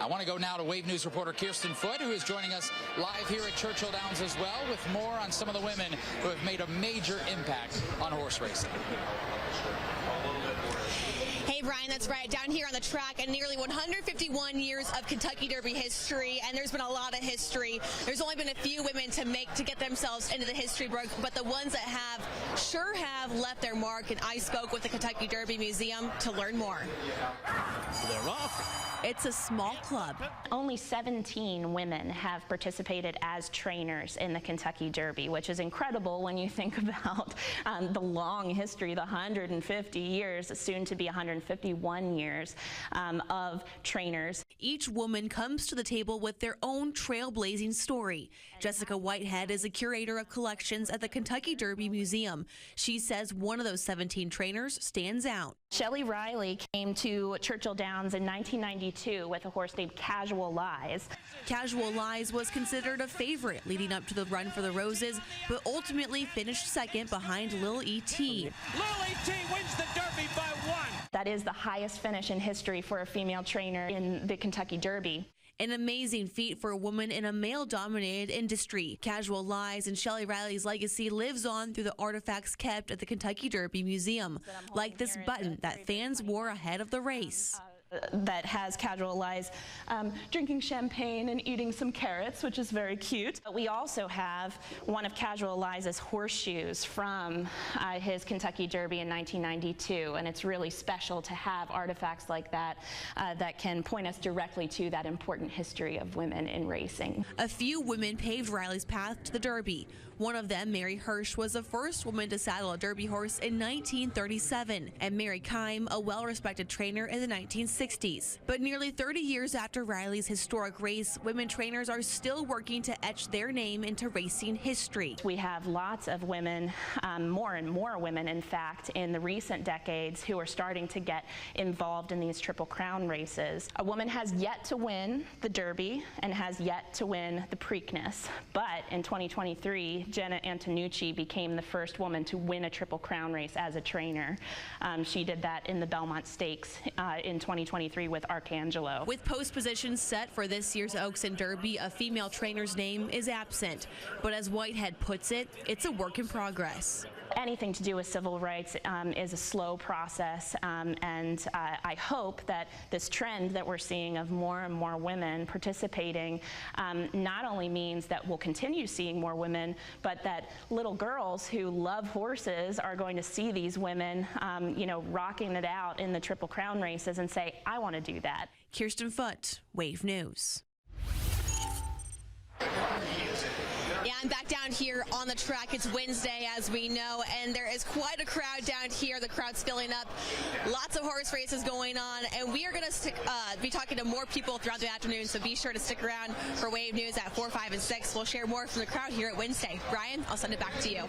I want to go now to Wave News reporter Kirsten Foote, who is joining us live here at Churchill Downs as well, with more on some of the women who have made a major impact on horse racing. Hey, Brian, that's right. Down here on the track, and nearly 151 years of Kentucky Derby history, and there's been a lot of history. There's only been a few women to get themselves into the history book, but the ones that have sure have left their mark, and I spoke with the Kentucky Derby Museum to learn more. They're off. It's a small club. Only 17 women have participated as trainers in the Kentucky Derby, which is incredible when you think about the long history, the 150 years, soon to be 151 years of trainers. Each woman comes to the table with their own trailblazing story. Jessica Whitehead is a curator of collections at the Kentucky Derby Museum. She says one of those 17 trainers stands out. Shelley Riley came to Churchill Downs in 1992 with a horse named Casual Lies. Casual Lies was considered a favorite leading up to the Run for the Roses, but ultimately finished second behind Lil E.T. Lil E.T. wins the Derby by 1. That is the highest finish in history for a female trainer in the Kentucky Derby. An amazing feat for a woman in a male-dominated industry. Casual Lies and Shelley Riley's legacy lives on through the artifacts kept at the Kentucky Derby Museum, like this button that fans wore ahead of the race. That has Casual Lies drinking champagne and eating some carrots, which is very cute. But we also have one of Casual Lies' horseshoes from his Kentucky Derby in 1992, and it's really special to have artifacts like that that can point us directly to that important history of women in racing. A few women paved Riley's path to the Derby. One of them, Mary Hirsch, was the first woman to saddle a Derby horse in 1937, and Mary Kime, a well-respected trainer in the 1960s. But nearly 30 years after Riley's historic race, women trainers are still working to etch their name into racing history. We have lots of women, more and more women, in fact, in the recent decades who are starting to get involved in these Triple Crown races. A woman has yet to win the Derby and has yet to win the Preakness, but in 2023, Jenna Antonucci became the first woman to win a Triple Crown race as a trainer. She did that in the Belmont Stakes in 2023 with Arcangelo. With post positions set for this year's Oaks and Derby, a female trainer's name is absent. But as Whitehead puts it, it's a work in progress. Anything to do with civil rights is a slow process, and I hope that this trend that we're seeing of more and more women participating not only means that we'll continue seeing more women, but that little girls who love horses are going to see these women, rocking it out in the Triple Crown races and say, I want to do that. Kirsten Foote, Wave News. Yeah, I'm back down here on the track. It's Wednesday, as we know, and there is quite a crowd down here. The crowd's filling up. Lots of horse races going on, and we are going to be talking to more people throughout the afternoon, so be sure to stick around for Wave News at 4, 5, and 6. We'll share more from the crowd here at Wednesday. Brian, I'll send it back to you.